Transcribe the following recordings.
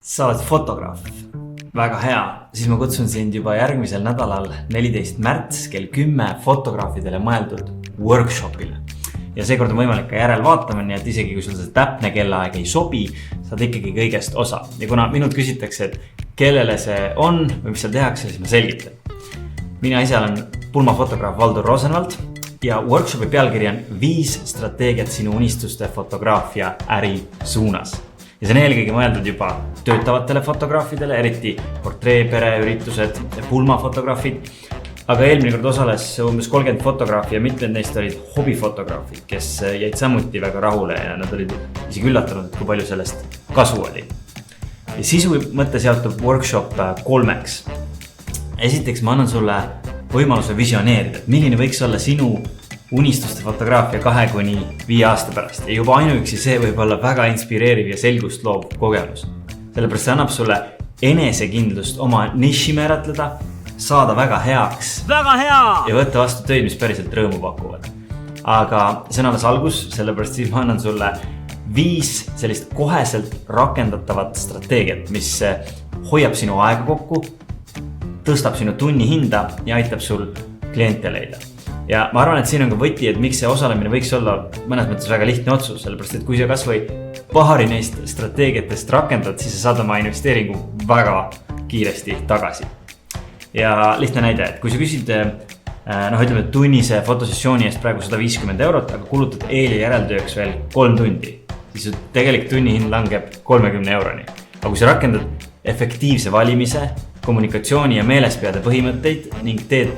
Sa oled fotograaf. Väga hea, siis ma kutsun sind juba järgmisel nädalal 14. märts kell 10 fotograafidele mõeldud workshopile. Ja seekord on võimalik ka järelvaatamine, et isegi kui sul see täpne kellaaeg ei sobi, saad ikkagi kõigest osa. Ja kuna minult küsitakse, et kellele see on või mis seal tehakse, siis ma selgitan. Mina ise olen pulmafotograaf Valdur Rosenvald ja workshopi pealkiri on 5 strateegiat sinu unistuste fotograafia äri suunas. Ja see on eelkõige mõeldud juba töötavatele fotograafidele, eriti portree, pereüritused, pulmafotograafid. Aga eelmine kord osales umbes 30 fotograafi ja mitmed neist olid hobifotograafid, kes jäid samuti väga rahule ja nad olid isegi üllatunud, kui palju sellest kasu oli. Ja sisu mõttes jaotub workshop 3-ks. Esiteks ma annan sulle võimaluse visioneerida, et milline võiks olla sinu unistuste fotograafia 2-5 aasta pärast ja juba ainuüksi see võib olla väga inspireeriv ja selgust loov kogemus. Sellepärast see annab sulle enesekindlust oma niši määratleda, saada väga heaks ja võtta vastu töid, mis päriselt rõõmu pakuvad. Aga see on alles algus, sellepärast siis ma annan sulle 5 sellist koheselt rakendatavat strateegiat, mis hoiab sinu aega kokku, tõstab sinu tunni hinda ja aitab sul kliente leida. Ja ma arvan, et siin on ka võti, et miks see osalemine võiks olla mõnes mõttes väga lihtne otsus, sellepärast et kui sa kas või paari neist strateegiatest rakendad, siis sa saad oma investeeringu väga kiiresti tagasi. Ja lihtne näide, et kui sa küsid ütleme tunnise fotosessiooni eest praegu 150 €, aga kulutad eel- ja järeltööks veel 3 tundi, siis tegelik tunnihind langeb 30 €-ni. Aga kui sa rakendad efektiivse valimise, kommunikatsiooni ja meelespeade põhimõtteid ning teed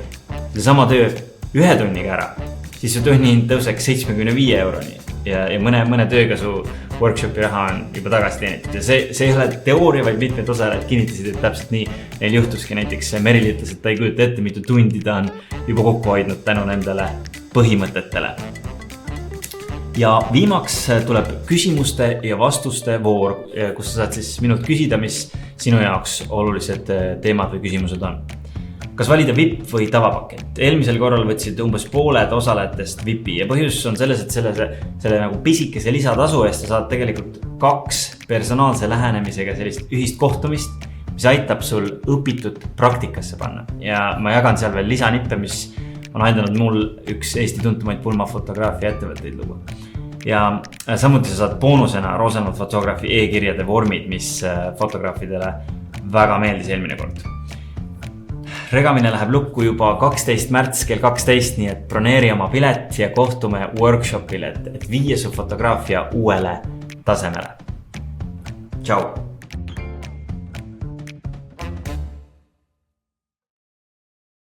sama töö 1 tunniga ära, siis su tunnihind tõuseks 75 €-ni ja mõne tööga su workshopi raha on juba tagasi teenitud. Ja see ei ole teooria, vaid mitmed osalejad kinnitasid, et täpselt nii neil juhtuski. Näiteks Merili ütles, et ta ei kujuta ette, mitu tundi ta on juba kokku hoidnud tänu nendele põhimõtetele. Ja viimaks tuleb küsimuste ja vastuste voor, kus sa saad siis minult küsida, mis sinu jaoks olulised teemad või küsimused on. Kas valida VIP või tavapakett? Eelmisel korral võtsid umbes pooled osalejatest VIPi ja põhjus on selles, et selle nagu pisikese lisatasu eest sa saad tegelikult 2 personaalse lähenemisega sellist ühist kohtumist, mis aitab sul õpitud praktikasse panna. Ja ma jagan seal veel lisanippe, mis on aidanud mul üks Eesti tuntumaid pulmafotograafia ettevõtteid luua. Ja samuti sa saad boonusena Rosenvald fotograafi e-kirjade vormid, mis fotograafidele väga meeldis eelmine kord. Regamine läheb lukku juba 12. märts kell 12, nii et broneeri oma pilet ja kohtume workshopile, et viia su fotograafia uuele tasemele. Tšau!